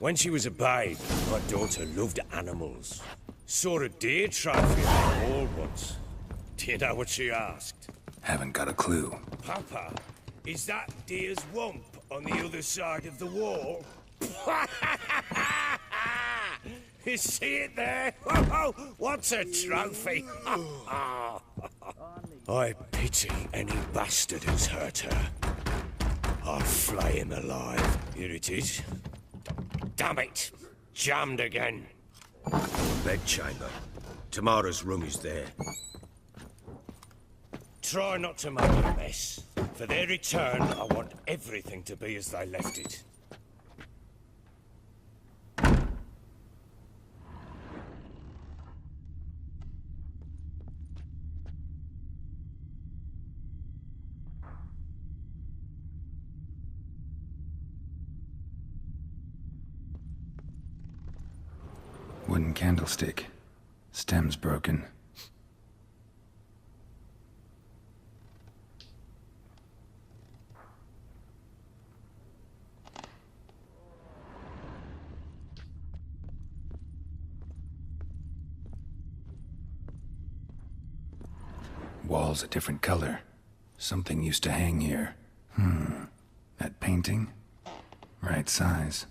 When she was a babe, my daughter loved animals. Saw a deer trophy at the wall once. Do you know what she asked? Haven't got a clue. Papa, is that deer's wump on the other side of the wall? You see it there? Whoa, what's a trophy? I pity any bastard who's hurt her. I'll flay him alive. Here it is. Damn it! Jammed again. Bedchamber. Tamara's room is there. Try not to make a mess. For their return, I want everything to be as they left it. Wooden candlestick. Stem's broken. Wall's a different color. Something used to hang here. That painting? Right size.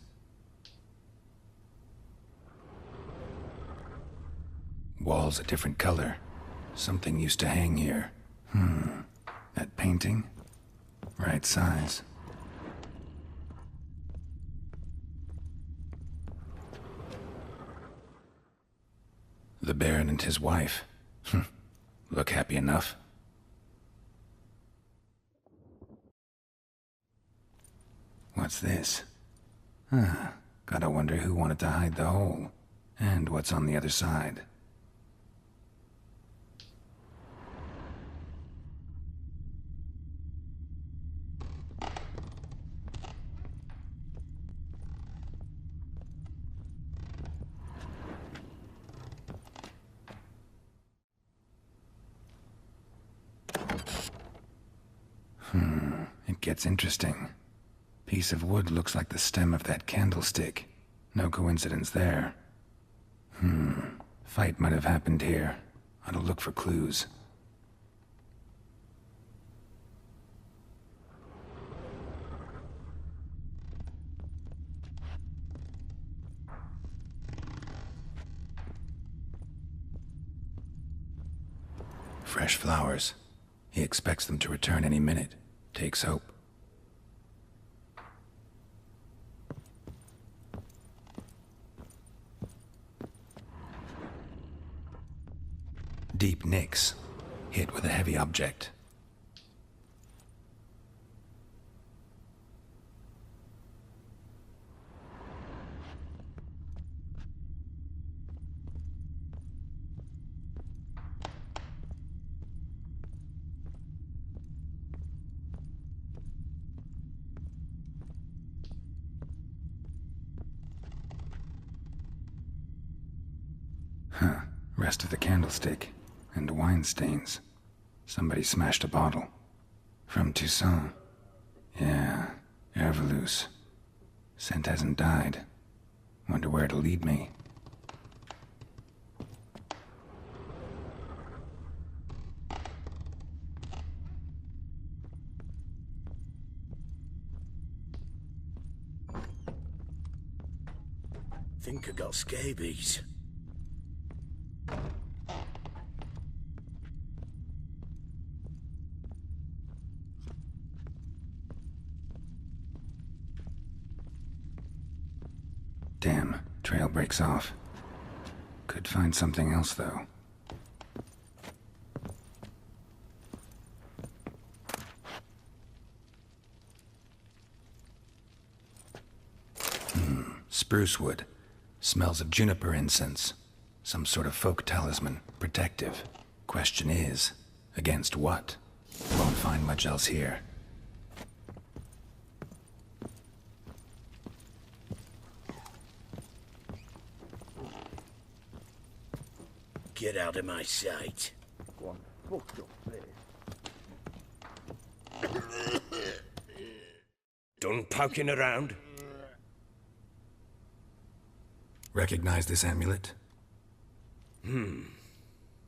Wall's a different color. Something used to hang here. That painting? Right size. The Baron and his wife. Look happy enough. What's this? Gotta wonder who wanted to hide the hole. And what's on the other side. It gets interesting. Piece of wood looks like the stem of that candlestick. No coincidence there. Fight might have happened here. Ought to look for clues. Fresh flowers. He expects them to return any minute. Takes hope. Deep nicks. Hit with a heavy object. Rest of the candlestick. And wine stains. Somebody smashed a bottle. From Toussaint. Yeah, Herveloos. Scent hasn't died. Wonder where it'll lead me. Think I got scabies. Damn, trail breaks off. Could find something else, though. Spruce wood. Smells of juniper incense. Some sort of folk talisman. Protective. Question is, against what? Won't find much else here. Get out of my sight. Done poking around? Recognize this amulet?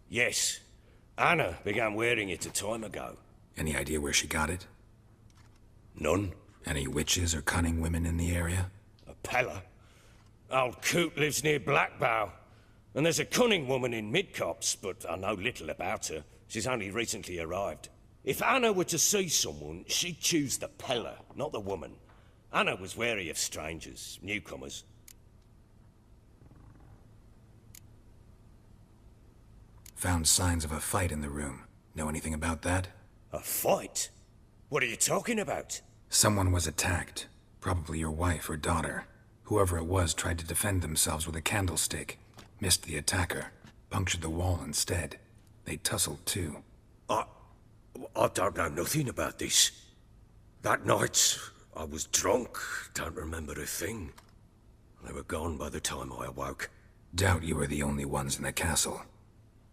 Yes. Anna began wearing it a time ago. Any idea where she got it? None. Any witches or cunning women in the area? A Peller. Old Coot lives near Blackbow. And there's a cunning woman in Midcopse, but I know little about her. She's only recently arrived. If Anna were to see someone, she'd choose the Peller, not the woman. Anna was wary of strangers, newcomers. Found signs of a fight in the room. Know anything about that? A fight? What are you talking about? Someone was attacked. Probably your wife or daughter. Whoever it was tried to defend themselves with a candlestick. Missed the attacker. Punctured the wall instead. They tussled too. I don't know nothing about this. That night, I was drunk. Don't remember a thing. They were gone by the time I awoke. Doubt you were the only ones in the castle.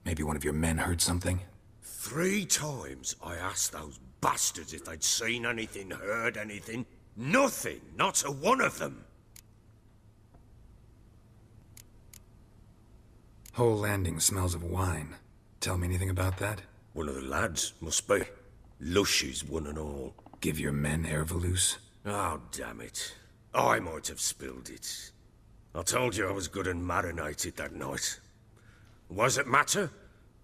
Maybe one of your men heard something? 3 times I asked those bastards if they'd seen anything, heard anything. Nothing, not a one of them. Whole landing smells of wine. Tell me anything about that? One of the lads, must be. Lushes, one and all. Give your men Ervelus? Oh, damn it. I might have spilled it. I told you I was good and marinated that night. What does it matter?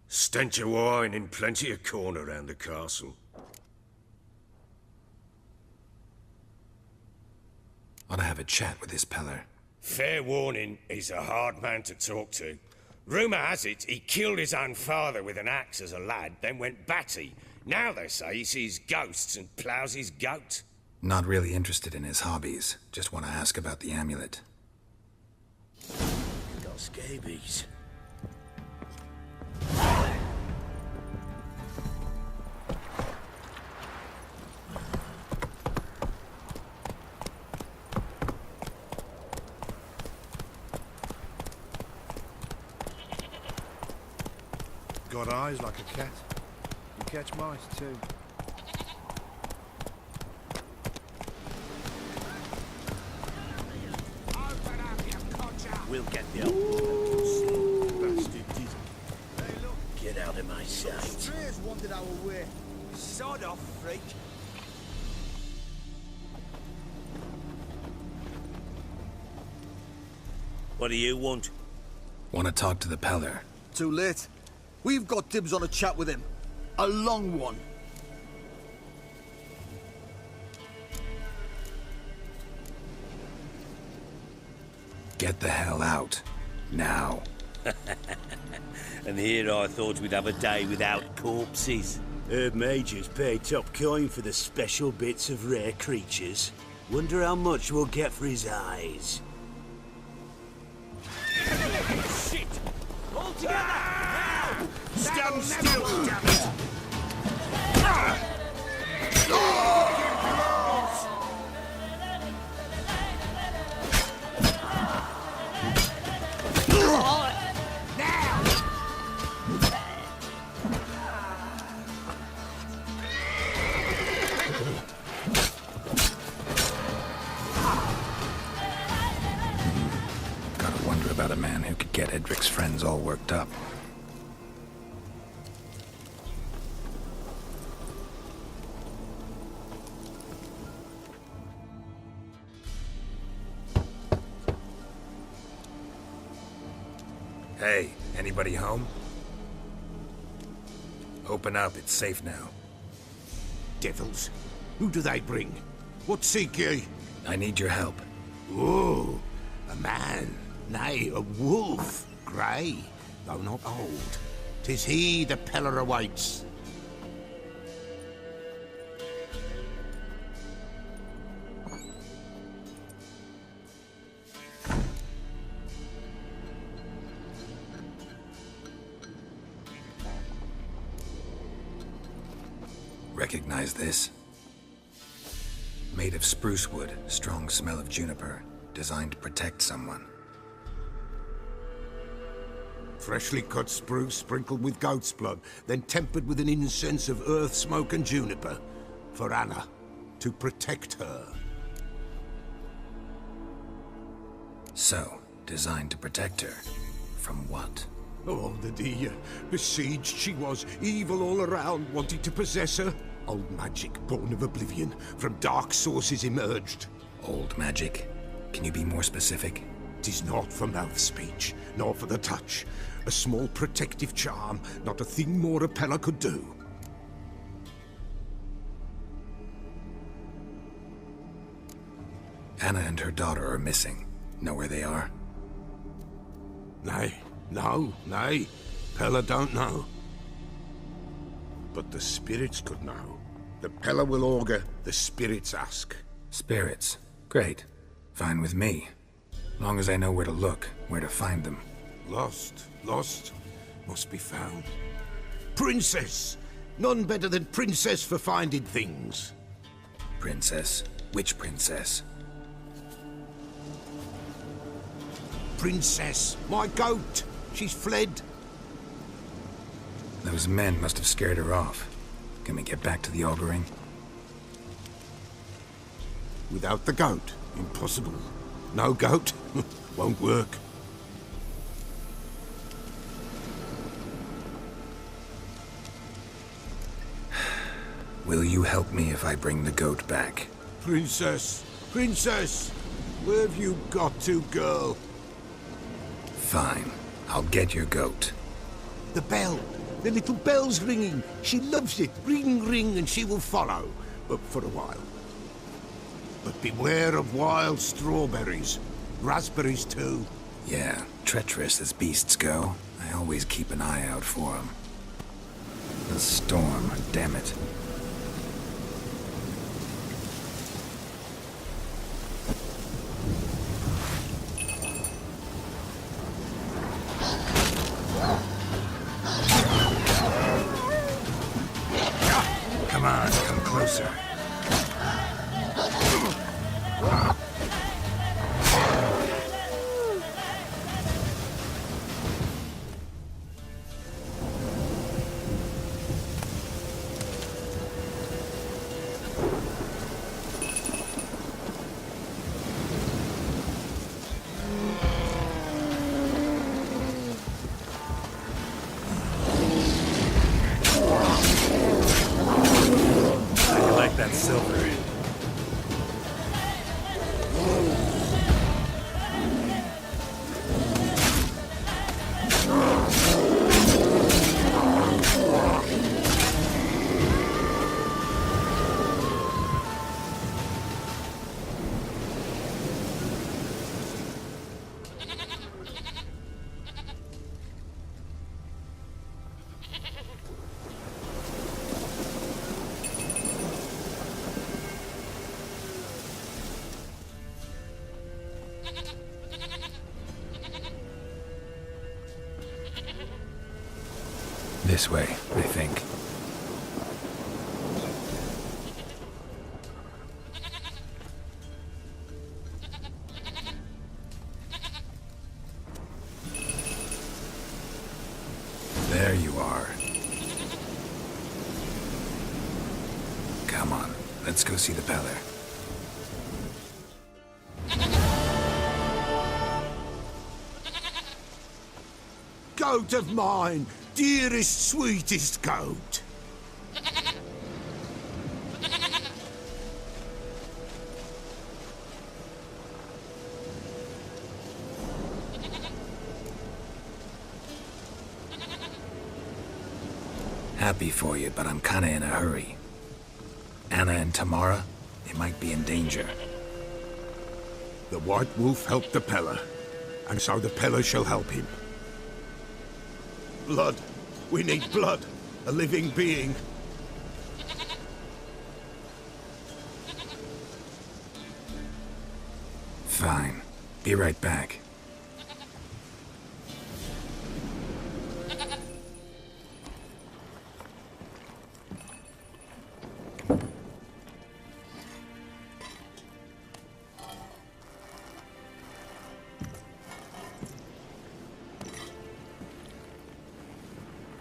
Stench of wine in plenty of corn around the castle. Ought to have a chat with this Peller. Fair warning, he's a hard man to talk to. Rumour has it he killed his own father with an axe as a lad, then went batty. Now they say he sees ghosts and ploughs his goat. Not really interested in his hobbies. Just want to ask about the amulet. Got scabies. Got eyes like a cat. You catch mice too. We'll get the old bastard did. Get out of my sight. Strays wandered our way. Sod off, freak. What do you want? Want to talk to the Peller. Too late. We've got dibs on a chat with him. A long one. Get the hell out. Now. And here I thought we'd have a day without corpses. Heard Majors pay top coin for the special bits of rare creatures. Wonder how much we'll get for his eyes. Shit! All together! Now! Stand still, damn it! Gotta wonder about a man who could get Edric's friends all worked up. Hey, anybody home? Open up, it's safe now. Devils? Who do they bring? What seek ye? I need your help. Oh, a man, nay, a wolf, grey, though not old. 'Tis he the Peller awaits. Recognize this? Made of spruce wood, strong smell of juniper, designed to protect someone. Freshly cut spruce sprinkled with goat's blood, then tempered with an incense of earth, smoke and juniper. For Anna, to protect her. So, Designed to protect her. From what? Oh, the dear. Besieged she was, evil all around, wanting to possess her. Old magic, born of oblivion, from dark sources emerged. Old magic? Can you be more specific? 'Tis not for mouth speech, nor for the touch. A small protective charm, not a thing more a Pella could do. Anna and her daughter are missing. Know where they are? Nay, nay. Pella don't know. But the spirits could know. The Pella will augur, the spirits ask. Spirits. Great. Fine with me. Long as I know where to look, where to find them. Lost, must be found. Princess! None better than Princess for finding things. Princess? Which princess? Princess, my goat! She's fled. Those men must have scared her off. Can we get back to the auguring? Without the goat, impossible. No goat, won't work. Will you help me if I bring the goat back? Princess, where have you got to, girl? Fine. I'll get your goat. The bell, the little bell's ringing. She loves it. Ring, ring, and she will follow. But for a while. But beware of wild strawberries. Raspberries, too. Yeah, treacherous as beasts go. I always keep an eye out for them. The storm, damn it. Come on, come closer. That silver. This way, I think. There you are. Come on, let's go see the Peller. Goat of mine! Dearest, sweetest goat. Happy for you, but I'm kinda in a hurry. Anna and Tamara, they might be in danger. The White Wolf helped the Pella, and so the Pella shall help him. Blood. We need blood. A living being. Fine. Be right back.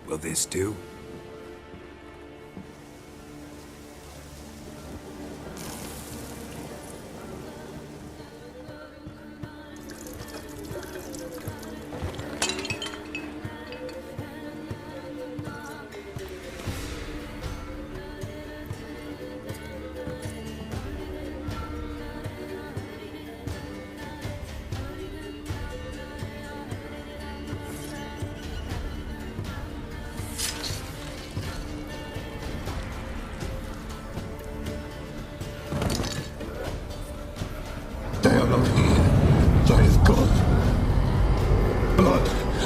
Will this do?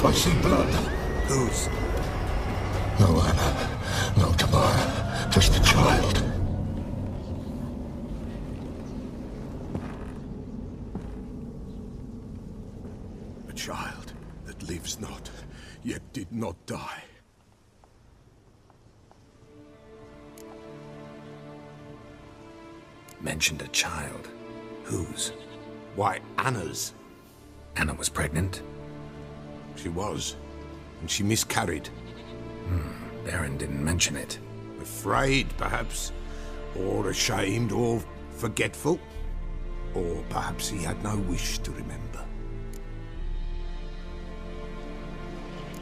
I see blood. Whose? No Anna, no Tamara, just a child. A child that lives not, yet did not die. Mentioned a child. Whose? Why, Anna's. Anna was pregnant? She was, and she miscarried. Baron didn't mention it. Afraid, perhaps, or ashamed, or forgetful. Or perhaps he had no wish to remember.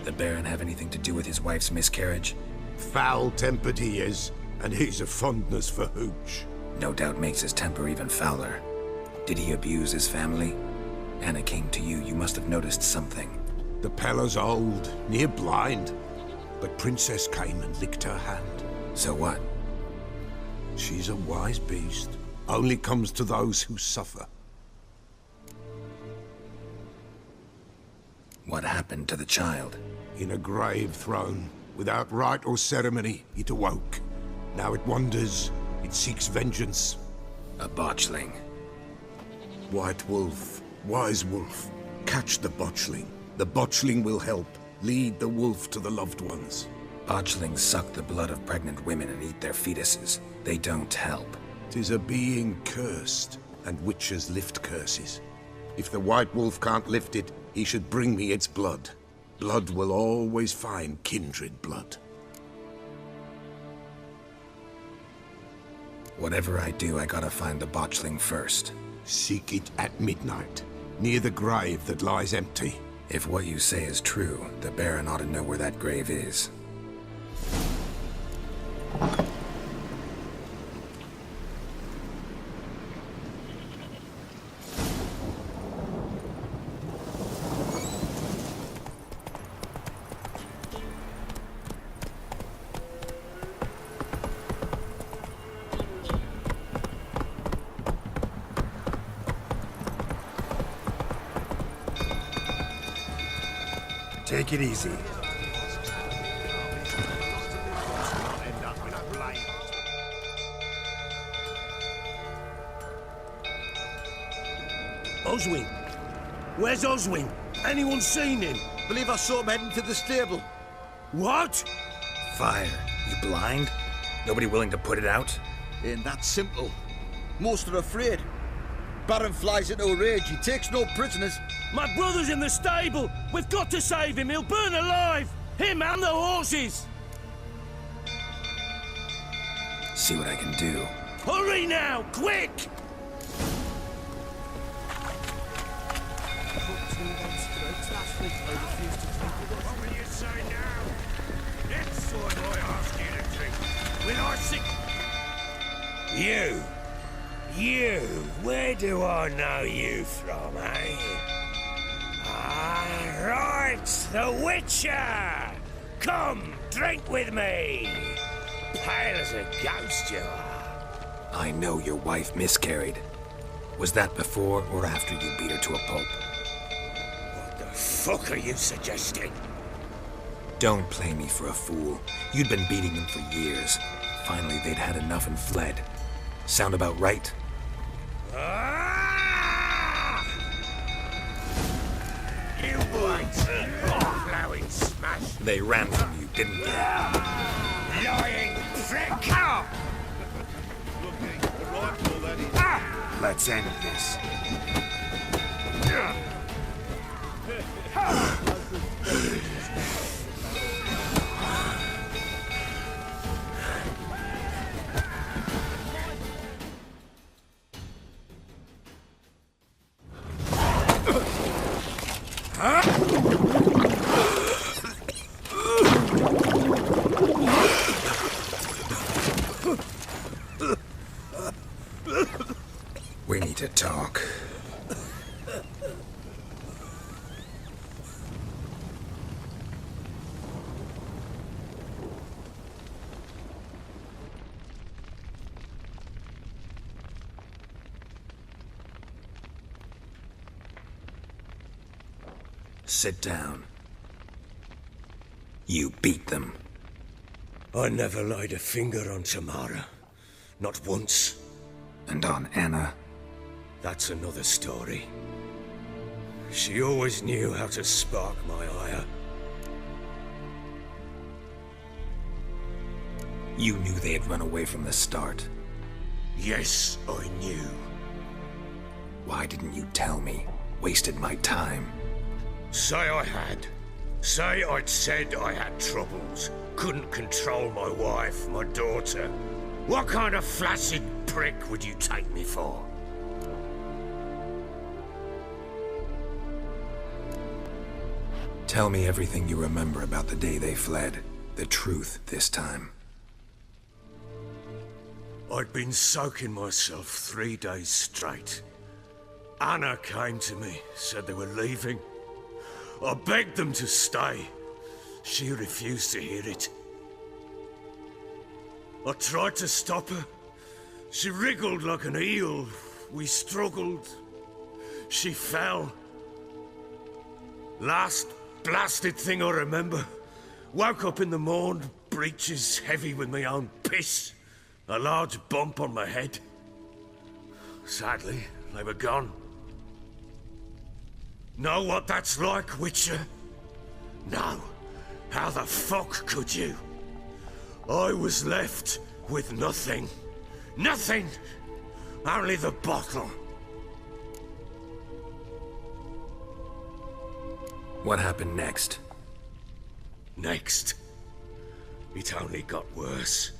The Baron have anything to do with his wife's miscarriage? Foul-tempered he is, and he's a fondness for hooch. No doubt makes his temper even fouler. Did he abuse his family? Anna came to you, you must have noticed something. The Pella's old, near blind, but Princess came and licked her hand. So what? She's a wise beast, only comes to those who suffer. What happened to the child? In a grave thrown, without rite or ceremony, it awoke. Now it wanders, it seeks vengeance. A botchling. White wolf, wise wolf, catch the botchling. The botchling will help, lead the wolf to the loved ones. Botchlings suck the blood of pregnant women and eat their fetuses. They don't help. 'Tis a being cursed, and witches lift curses. If the white wolf can't lift it, he should bring me its blood. Blood will always find kindred blood. Whatever I do, I gotta find the botchling first. Seek it at midnight, near the grave that lies empty. If what you say is true, the Baron ought to know where that grave is. Take it easy. Oswin? Where's Oswin? Anyone seen him? Believe I saw him heading to the stable. What? Fire. You blind? Nobody willing to put it out? Ain't that simple. Most are afraid. Baron flies into a rage. He takes no prisoners. My brother's in the stable! We've got to save him! He'll burn alive! Him and the horses! See what I can do. Hurry now! Quick! What will you say now? That's what I ask you to drink. When I sick... You, where do I know you from, eh? Ah, right, the Witcher! Come, drink with me! Pale as a ghost you are. I know your wife miscarried. Was that before or after you beat her to a pulp? What the fuck are you suggesting? Don't play me for a fool. You'd been beating them for years. Finally, they'd had enough and fled. Sound about right? Ah! You wait! Blowing smash! They ran from you, didn't they? Lying prick! Let's end this. We need to talk. Sit down. You beat them. I never laid a finger on Tamara. Not once. And on Anna? That's another story. She always knew how to spark my ire. You knew they had run away from the start. Yes, I knew. Why didn't you tell me? Wasted my time. Say I had. Say I'd said I had troubles. Couldn't control my wife, my daughter. What kind of flaccid prick would you take me for? Tell me everything you remember about the day they fled. The truth this time. I'd been soaking myself 3 days straight. Anna came to me, said they were leaving. I begged them to stay. She refused to hear it. I tried to stop her. She wriggled like an eel. We struggled. She fell. Last blasted thing I remember. Woke up in the morn, breeches heavy with my own piss. A large bump on my head. Sadly, they were gone. Know what that's like, Witcher? No. How the fuck could you? I was left with nothing. Nothing! Only the bottle. What happened next? Next? It only got worse.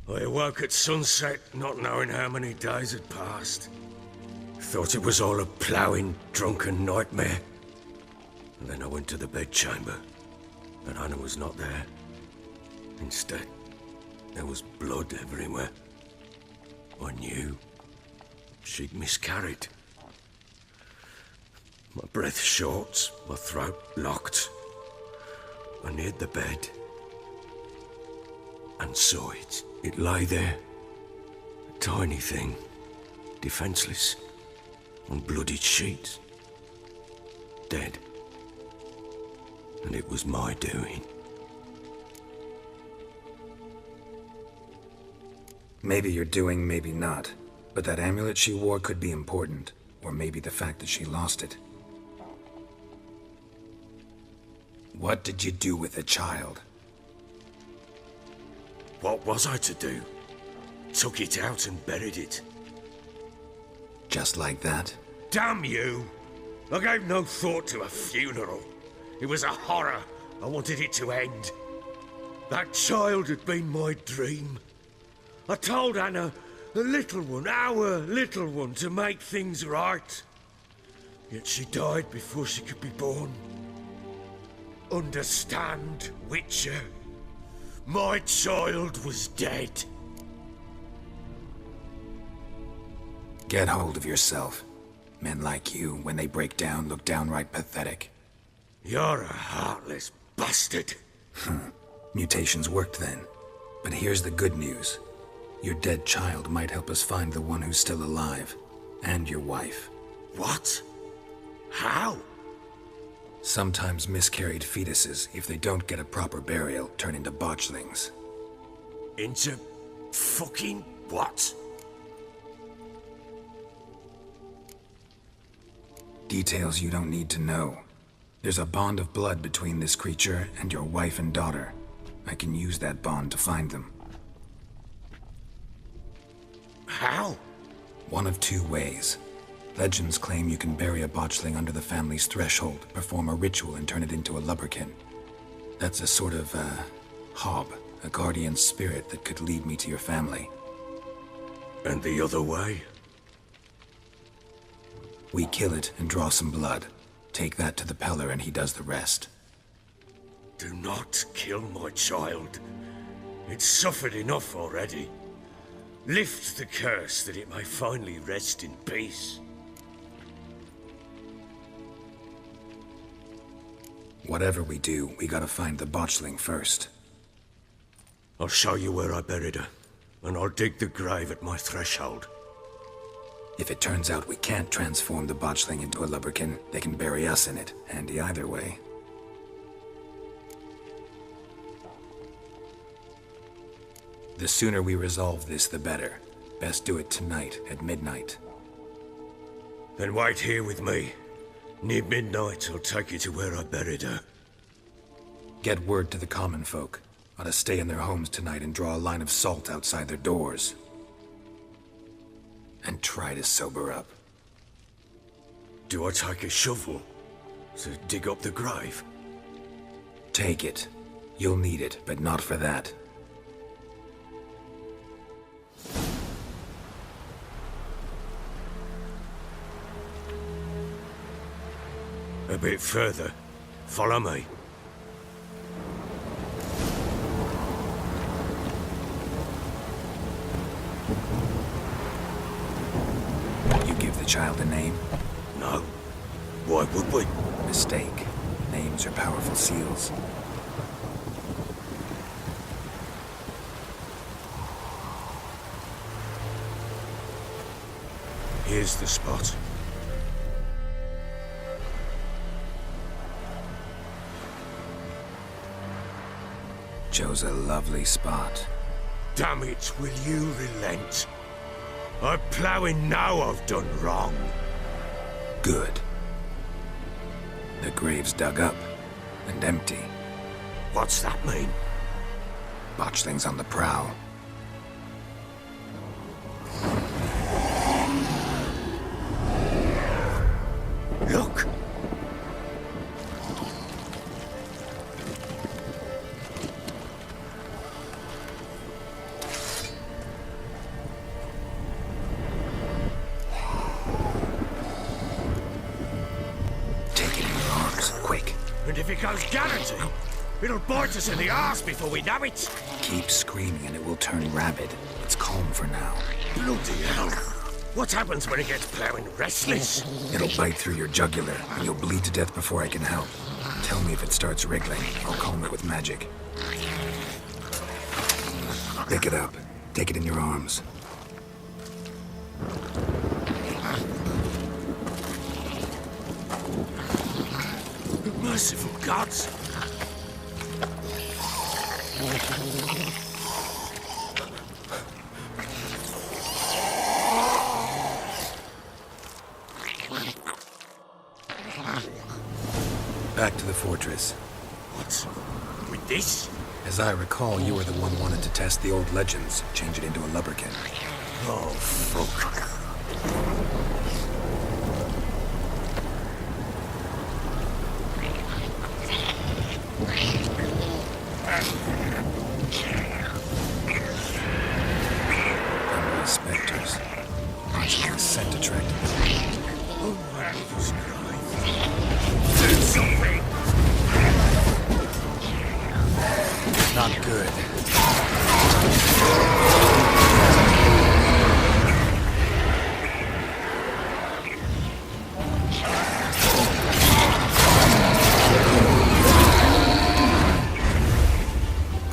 I awoke at sunset, not knowing how many days had passed. Thought it was all a ploughing, drunken nightmare. And then I went to the bedchamber, and Anna was not there. Instead, there was blood everywhere. I knew she'd miscarried. My breath short, my throat locked. I neared the bed and saw it. It lay there, a tiny thing, defenseless, on bloodied sheets, dead. And it was my doing. Maybe you're doing, maybe not. But that amulet she wore could be important. Or maybe the fact that she lost it. What did you do with the child? What was I to do? Took it out and buried it. Just like that? Damn you! I gave no thought to a funeral. It was a horror. I wanted it to end. That child had been my dream. I told Anna, the little one, our little one, to make things right. Yet she died before she could be born. Understand, Witcher? My child was dead. Get hold of yourself. Men like you, when they break down, look downright pathetic. You're a heartless bastard. Mutations worked then. But here's the good news. Your dead child might help us find the one who's still alive. And your wife. What? How? Sometimes miscarried fetuses, if they don't get a proper burial, turn into botchlings. Into fucking what? Details you don't need to know. There's a bond of blood between this creature and your wife and daughter. I can use that bond to find them. How? One of two ways. Legends claim you can bury a botchling under the family's threshold, perform a ritual and turn it into a lubberkin. That's a sort of, hob, a guardian spirit that could lead me to your family. And the other way? We kill it and draw some blood. Take that to the Peller and he does the rest. Do not kill my child. It's suffered enough already. Lift the curse that it may finally rest in peace. Whatever we do, we gotta find the botchling first. I'll show you where I buried her, and I'll dig the grave at my threshold. If it turns out we can't transform the botchling into a lubberkin, they can bury us in it. Handy either way. The sooner we resolve this, the better. Best do it tonight at midnight. Then wait here with me. Near midnight, I'll take you to where I buried her. Get word to the common folk. Ought to stay in their homes tonight and draw a line of salt outside their doors. And try to sober up. Do I take a shovel to dig up the grave? Take it. You'll need it, but not for that. A bit further. Follow me. You give the child a name? No. Why would we? Mistake. Names are powerful seals. Here's the spot. Chose a lovely spot. Damn it, will you relent? I'm ploughing now I've done wrong. Good. The grave's dug up and empty. What's that mean? Botchlings on the prowl. Look! Take it in your arms, quick. And if it goes guaranteed, it'll bite us in the arse before we know it. Keep screaming and it will turn rabid. It's calm for now. Bloody hell. What happens when it gets ploughing restless? It'll bite through your jugular, and you'll bleed to death before I can help. Tell me if it starts wriggling. I'll calm it with magic. Pick it up. Take it in your arms. Merciful gods! Back to the fortress. What? With this? As I recall, you were the one wanted to test the old legends, change it into a lubberkin. Oh, fuck. Hungry specters. Watching the scent attracted them. Oh, my mother's crying. Do something! Not good.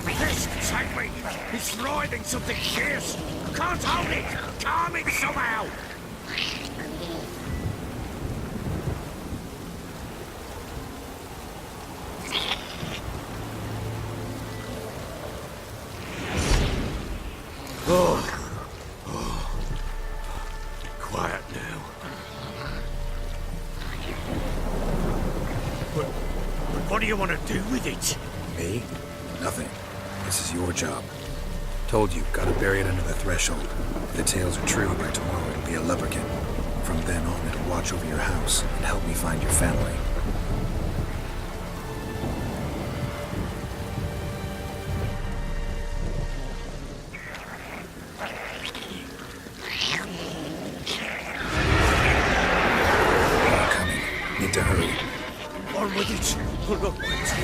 This, take me! He's writhing something fierce! I can't hold it! Calm it somehow! Quiet now. But what do you want to do with it? Me? Nothing. This is your job. Told you, gotta bury it under the threshold. If the tales are true, by tomorrow it'll be a lubberkin. From then on, it'll watch over your house and help me find your family. I'm coming. Need to hurry. On with it! Oh, look, wait.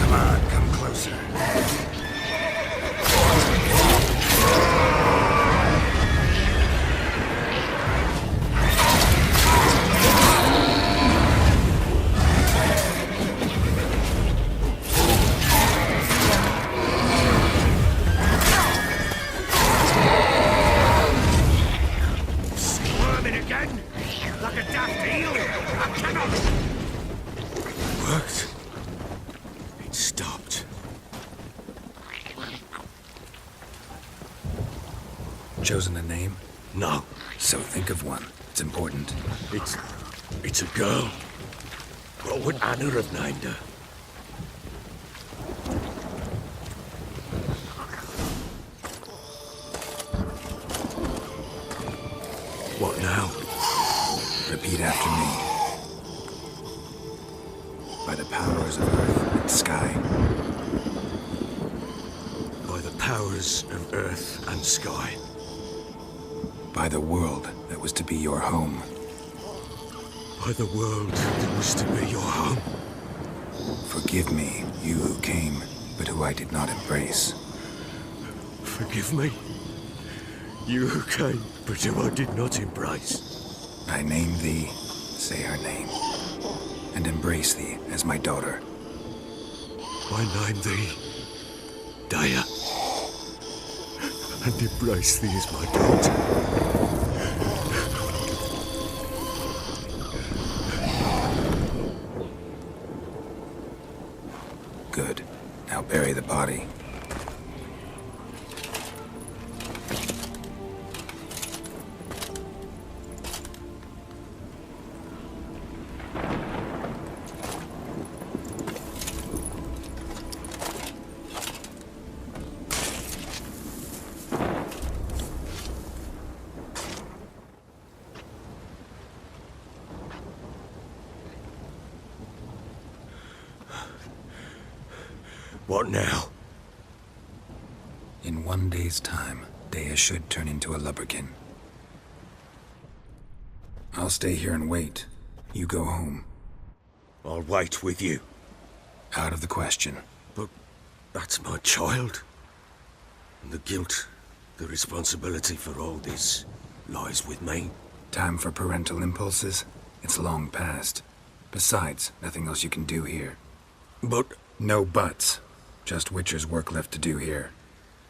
Come on, come closer. daft eel! I cannot! Worked. It stopped. Chosen a name? No. So think of one. It's important. It's a girl. What would Anna have named her? What now? Repeat after me. By the powers of earth and sky. By the powers of earth and sky. By the world that was to be your home. By the world that was to be your home. Forgive me, you who came, but who I did not embrace. Forgive me. You who came, but who I did not embrace. I name thee, say her name, and embrace thee as my daughter. I name thee, Daya, and embrace thee as my daughter. Good. Now bury the body. What now? In 1 day's time, Dea should turn into a lubberkin. I'll stay here and wait. You go home. I'll wait with you. Out of the question. But that's my child. And the guilt, the responsibility for all this lies with me. Time for parental impulses? It's long past. Besides, nothing else you can do here. But No buts. Just Witcher's work left to do here.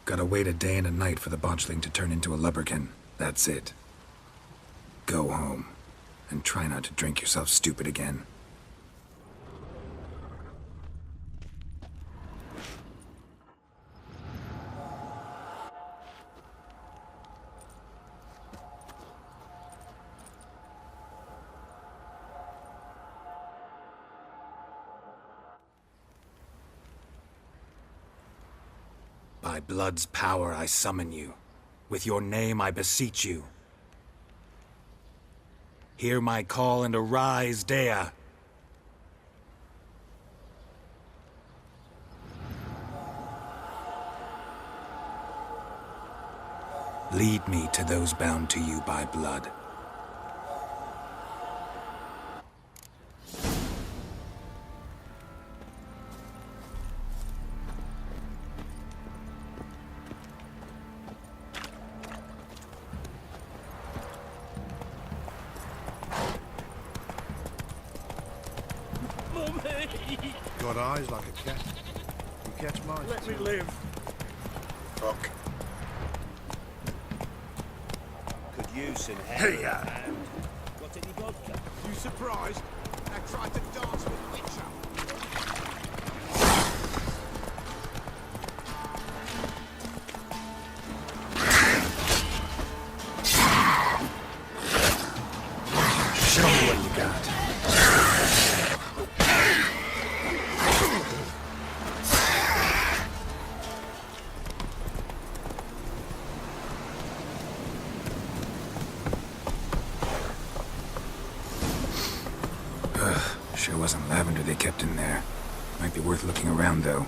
Gotta wait a day and a night for the botchling to turn into a lubberkin. That's it. Go home. And try not to drink yourself stupid again. By blood's power I summon you. With your name I beseech you. Hear my call and arise, Dea. Lead me to those bound to you by blood. Got eyes like a cat. You catch mice. Let me live. fuck. Could use some Hey, hand. Got any vodka? You surprised? I tried to dance with Witcher. Show me what you got. Sure wasn't lavender they kept in there. Might be worth looking around, though.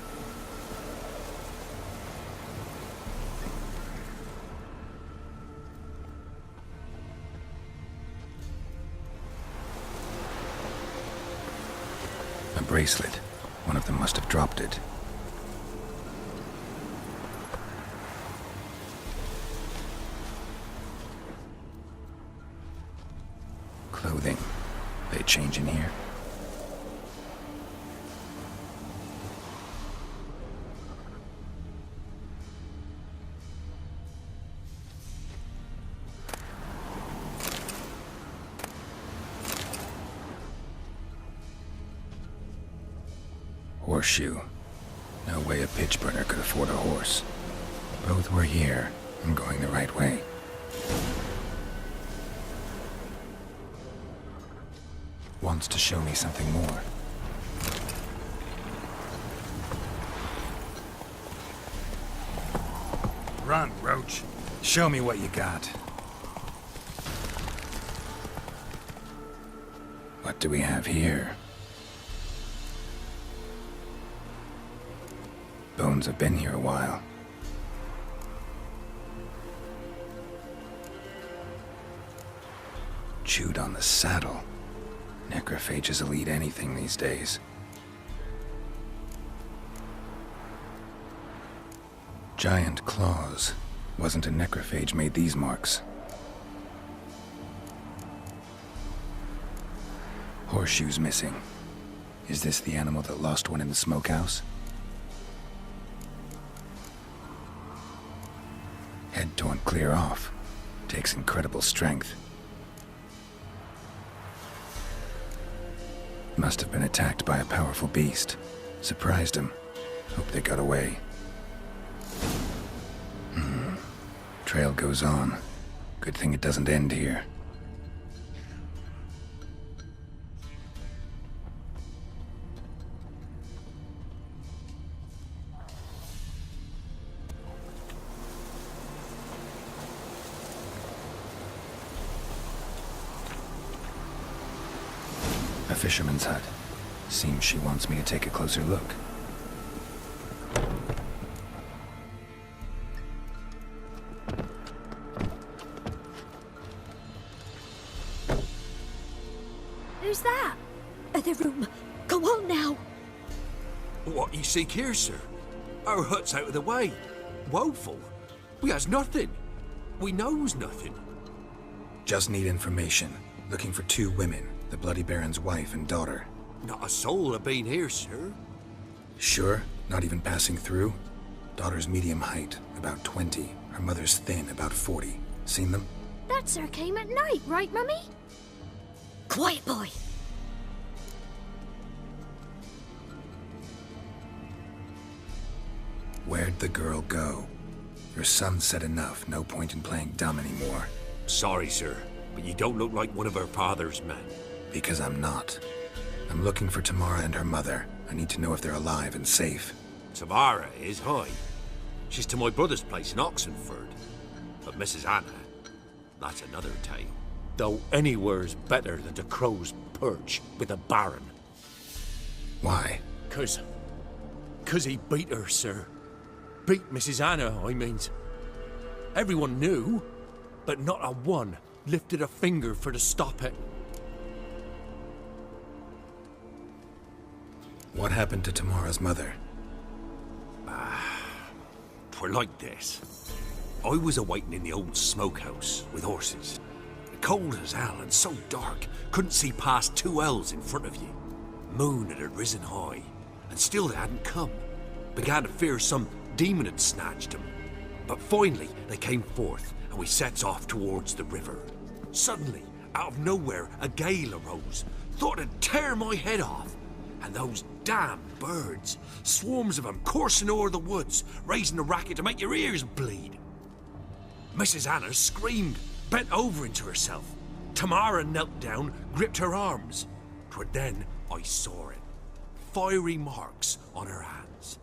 A bracelet. One of them must have dropped it. Clothing. They change in here? Horseshoe. No way a pitch burner could afford a horse. Both were here. I'm going the right way. Wants to show me something more. Run, Roach. Show me what you got. What do we have here? Bones have been here a while. Chewed on the saddle. Necrophages will eat anything these days. Giant claws. Wasn't a necrophage made these marks. Horseshoes missing. Is this the animal that lost one in the smokehouse? Head torn clear off. Takes incredible strength. Must have been attacked by a powerful beast. Surprised him. Hope they got away. Trail goes on. Good thing it doesn't end here. A fisherman's hut. Seems she wants me to take a closer look. Who's that? Other room. Go on now. What you seek here, sir? Our hut's out of the way. Woeful. We has nothing. We knows nothing. Just need information. Looking for 2 women. The Bloody Baron's wife and daughter. Not a soul have been here, sir. Sure? Not even passing through? Daughter's medium height, about 20. Her mother's thin, about 40. Seen them? That sir came at night, right, Mummy? Quiet, boy. Where'd the girl go? Your son said enough. No point in playing dumb anymore. Sorry, sir, but you don't look like one of her father's men. Because I'm not. I'm looking for Tamara and her mother. I need to know if they're alive and safe. Tamara is, hi. She's to my brother's place in Oxenford. But Mrs. Anna, that's another tale. Though anywhere's better than the crow's perch with a baron. Why? 'Cause he beat her, sir. Beat Mrs. Anna, I means. Everyone knew, but not a one lifted a finger for to stop it. What happened to Tamara's mother? 'Twere like this. I was awaiting in the old smokehouse with horses. Cold as hell and so dark, couldn't see past 2 ells in front of you. Moon had risen high, and still they hadn't come. Began to fear some demon had snatched them. But finally they came forth, and we sets off towards the river. Suddenly, out of nowhere, a gale arose. Thought it'd tear my head off. And those damn birds, swarms of them coursing o'er the woods, raising a racket to make your ears bleed. Mrs. Anna screamed, bent over into herself. Tamara knelt down, gripped her arms. 'Twere then I saw it. Fiery marks on her hands.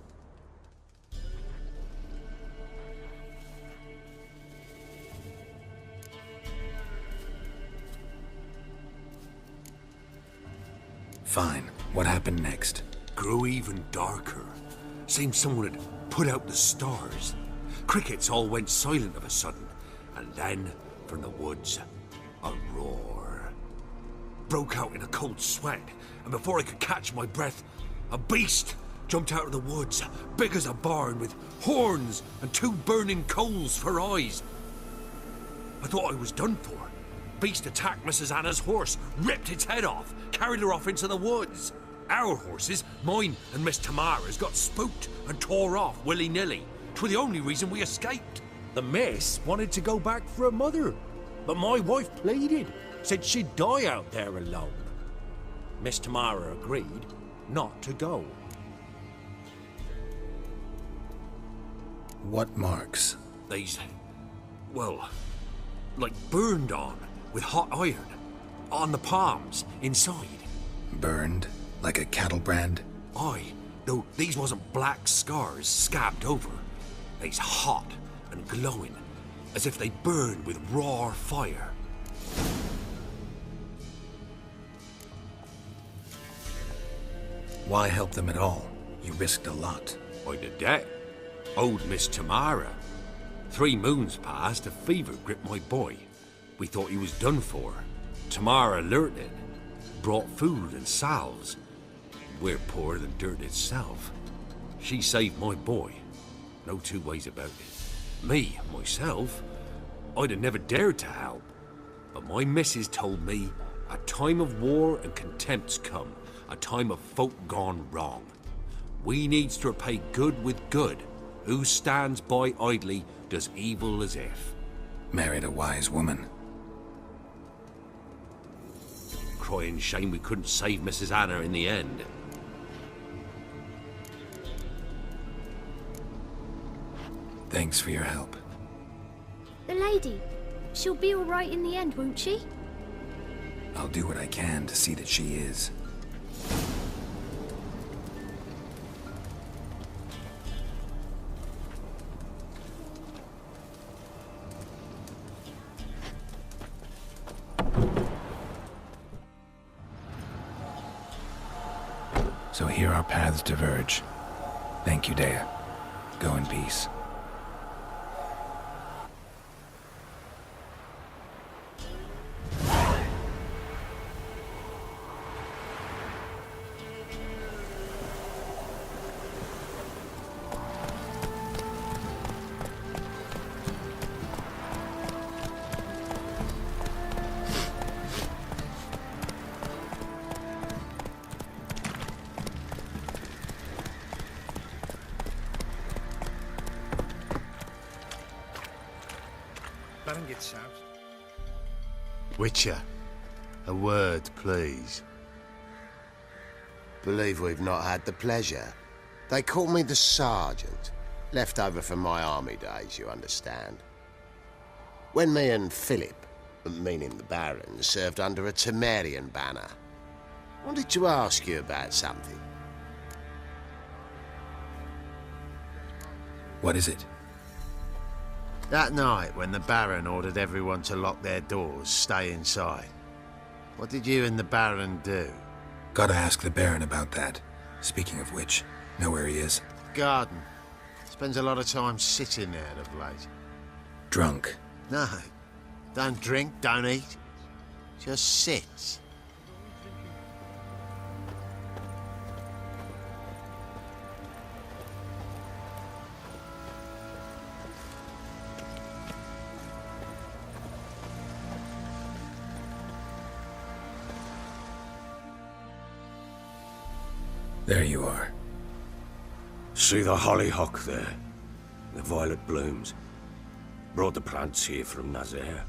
Fine. What happened next? Grew even darker. Seemed someone had put out the stars. Crickets all went silent of a sudden. And then, from the woods, a roar. Broke out in a cold sweat, and before I could catch my breath, a beast jumped out of the woods, big as a barn, with horns and 2 burning coals for eyes. I thought I was done for. Beast attacked Mrs. Anna's horse, ripped its head off, carried her off into the woods. Our horses, mine and Miss Tamara's, got spooked and tore off willy-nilly. 'Twere the only reason we escaped. The miss wanted to go back for her mother, but my wife pleaded, said she'd die out there alone. Miss Tamara agreed not to go. What marks? They's, well, like burned on with hot iron. On the palms, inside. Burned? Like a cattle brand? Aye, though these wasn't black scars scabbed over. They's hot and glowing, as if they burned with raw fire. Why help them at all? You risked a lot. I did that. Old Miss Tamara. 3 moons passed, a fever gripped my boy. We thought he was done for. Tamara alerted, brought food and salves. We're poorer than dirt itself. She saved my boy. No 2 ways about it. Me, myself, I'd have never dared to help. But my missus told me a time of war and contempt's come, a time of folk gone wrong. We needs to repay good with good. Who stands by idly does evil as if. Married a wise woman. Crying shame we couldn't save Mrs. Anna in the end. Thanks for your help. The lady, she'll be all right in the end, won't she? I'll do what I can to see that she is. So here our paths diverge. Thank you, Dea. Go in peace. Baron gets out. Witcher, a word, please. Believe we've not had the pleasure. They call me the Sergeant. Left over from my army days, you understand. When me and Philip, meaning the Baron, served under a Temerian banner, I wanted to ask you about something. What is it? That night when the Baron ordered everyone to lock their doors, stay inside, what did you and the Baron do? Gotta ask the Baron about that. Speaking of which, know where he is? Garden. Spends a lot of time sitting there of late. Drunk. No. Don't drink, don't eat. Just sits. There you are. See the hollyhock there? The violet blooms. Brought the plants here from Nazaire.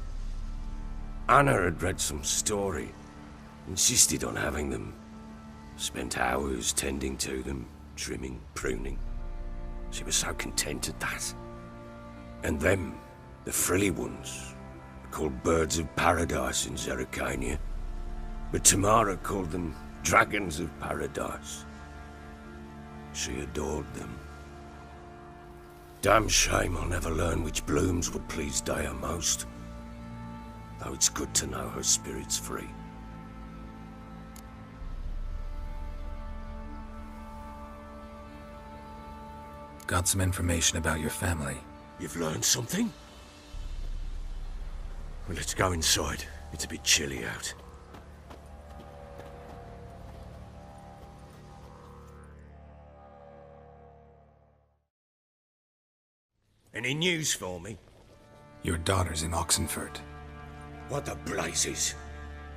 Anna had read some story. Insisted on having them. Spent hours tending to them, trimming, pruning. She was so content at that. And them, the frilly ones, called birds of paradise in Zerrikania. But Tamara called them dragons of paradise. She adored them. Damn shame I'll never learn which blooms would please Dea most. Though it's good to know her spirit's free. Got some information about your family. You've learned something? Well, let's go inside. It's a bit chilly out. Any news for me? Your daughter's in Oxenfurt. What the blazes?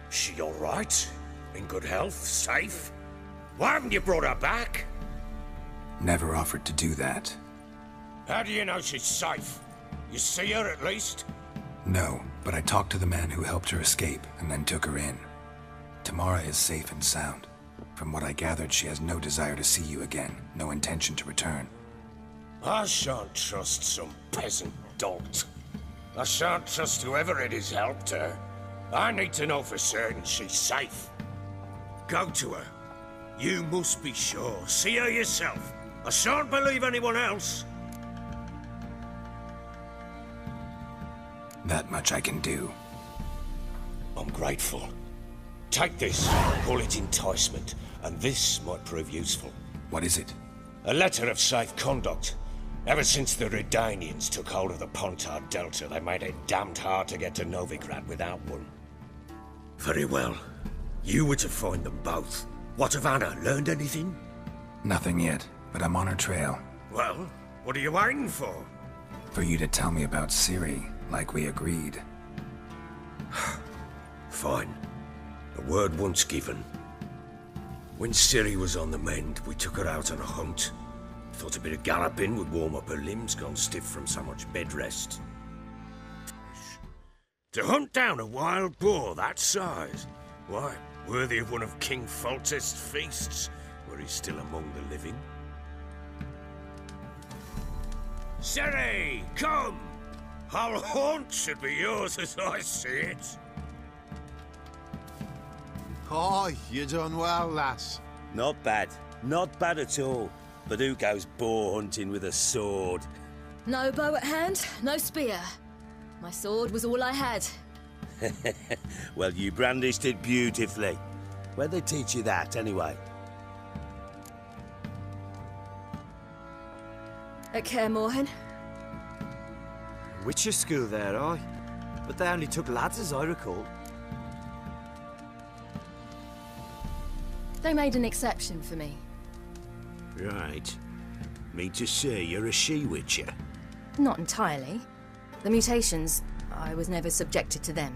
She all right? In good health? Safe? Why haven't you brought her back? Never offered to do that. How do you know she's safe? You see her at least? No, but I talked to the man who helped her escape and then took her in. Tamara is safe and sound. From what I gathered, she has no desire to see you again, no intention to return. I shan't trust some peasant dolt. I shan't trust whoever it is helped her. I need to know for certain she's safe. Go to her. You must be sure. See her yourself. I shan't believe anyone else. That much I can do. I'm grateful. Take this, call it enticement, and this might prove useful. What is it? A letter of safe conduct. Ever since the Redanians took hold of the Pontard Delta, they made it damned hard to get to Novigrad without one. Very well. You were to find them both. What of Anna? Learned anything? Nothing yet, but I'm on her trail. Well, what are you waiting for? For you to tell me about Ciri, like we agreed. Fine. A word once given. When Ciri was on the mend, we took her out on a hunt. Thought a bit of galloping would warm up her limbs, gone stiff from so much bed rest. To hunt down a wild boar that size? Why, worthy of one of King Foltest's feasts, where he's still among the living. Ciri, come! Our haunt should be yours as I see it. Oh, you done well, lass. Not bad. Not bad at all. But who goes boar hunting with a sword? No bow at hand, no spear. My sword was all I had. Well, you brandished it beautifully. Where'd they teach you that, anyway? At Kaer Morhen. Witcher school there, aye. But they only took lads, as I recall. They made an exception for me. Right. Mean to say you're a she-witcher? Not entirely. The mutations, I was never subjected to them.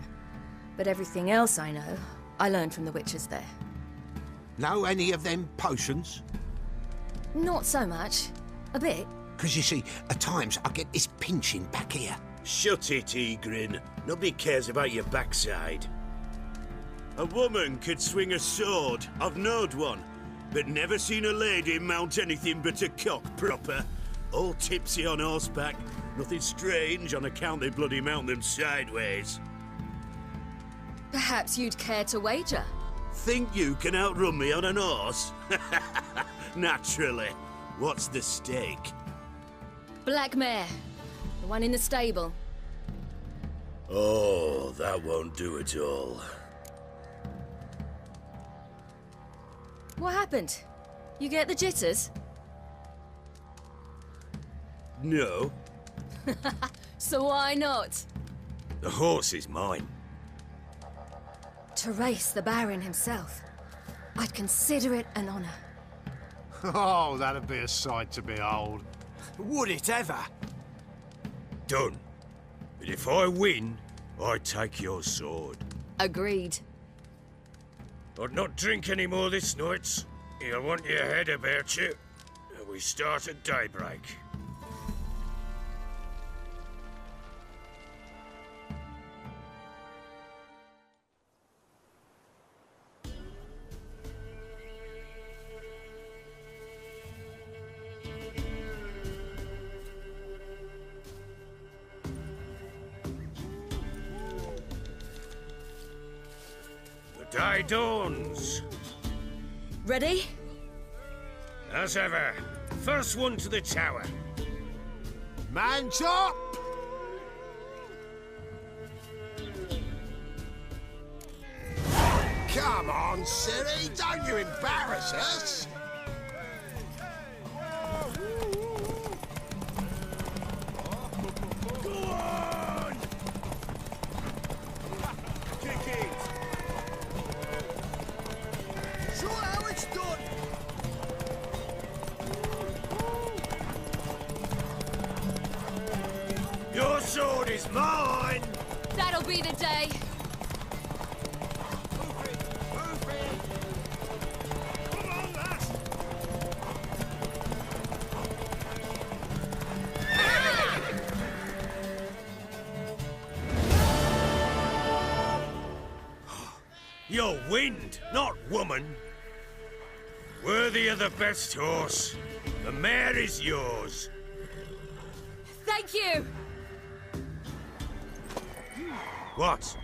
But everything else I know, I learned from the witches there. Know any of them potions? Not so much. A bit. Because you see, at times I get this pinching back here. Shut it, Egrin. Nobody cares about your backside. A woman could swing a sword. I've knowed one. But never seen a lady mount anything but a cock proper. All tipsy on horseback. Nothing strange on account they bloody mount them sideways. Perhaps you'd care to wager? Think you can outrun me on an horse? Naturally. What's the stake? Black mare. The one in the stable. Oh, that won't do at all. What happened? You get the jitters? No. So why not? The horse is mine. To race the Baron himself. I'd consider it an honor. Oh, that'd be a sight to behold. Would it ever? Done. But if I win, I take your sword. Agreed. I'd not drink any more this night. You'll want your head about you. We start at daybreak. The day dawns. Ready? As ever. First one to the tower. Man's up! Come on, Ciri, don't you embarrass us! Go on! Kick it! Show how it's done! Your sword is mine! That'll be the day. Come on, lass! You're wind, not woman. Worthy of the best horse. The mare is yours. Thank you! What?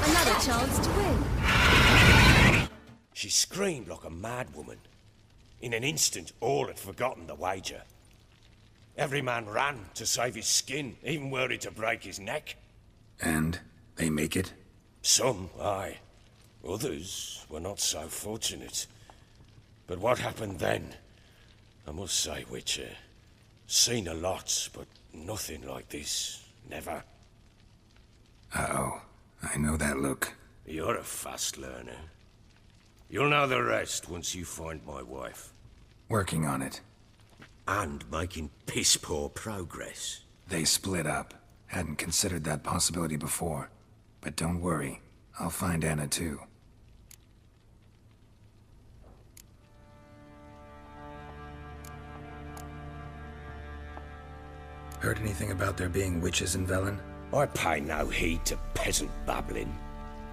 Another chance to win. She screamed like a madwoman. In an instant, all had forgotten the wager. Every man ran to save his skin, even worried to break his neck. And they make it? Some, aye. Others were not so fortunate. But what happened then? I must say, Witcher, seen a lot, but nothing like this. Never. Uh-oh. I know that look. You're a fast learner. You'll know the rest once you find my wife. Working on it. And making piss-poor progress. They split up. Hadn't considered that possibility before. But don't worry. I'll find Anna too. Heard anything about there being witches in Velen? I pay no heed to peasant babbling.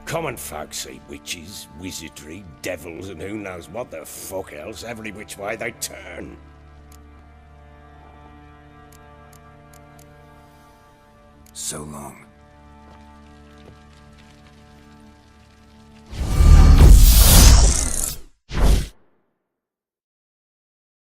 Common folk see witches, wizardry, devils, and who knows what the fuck else every which way they turn. So long.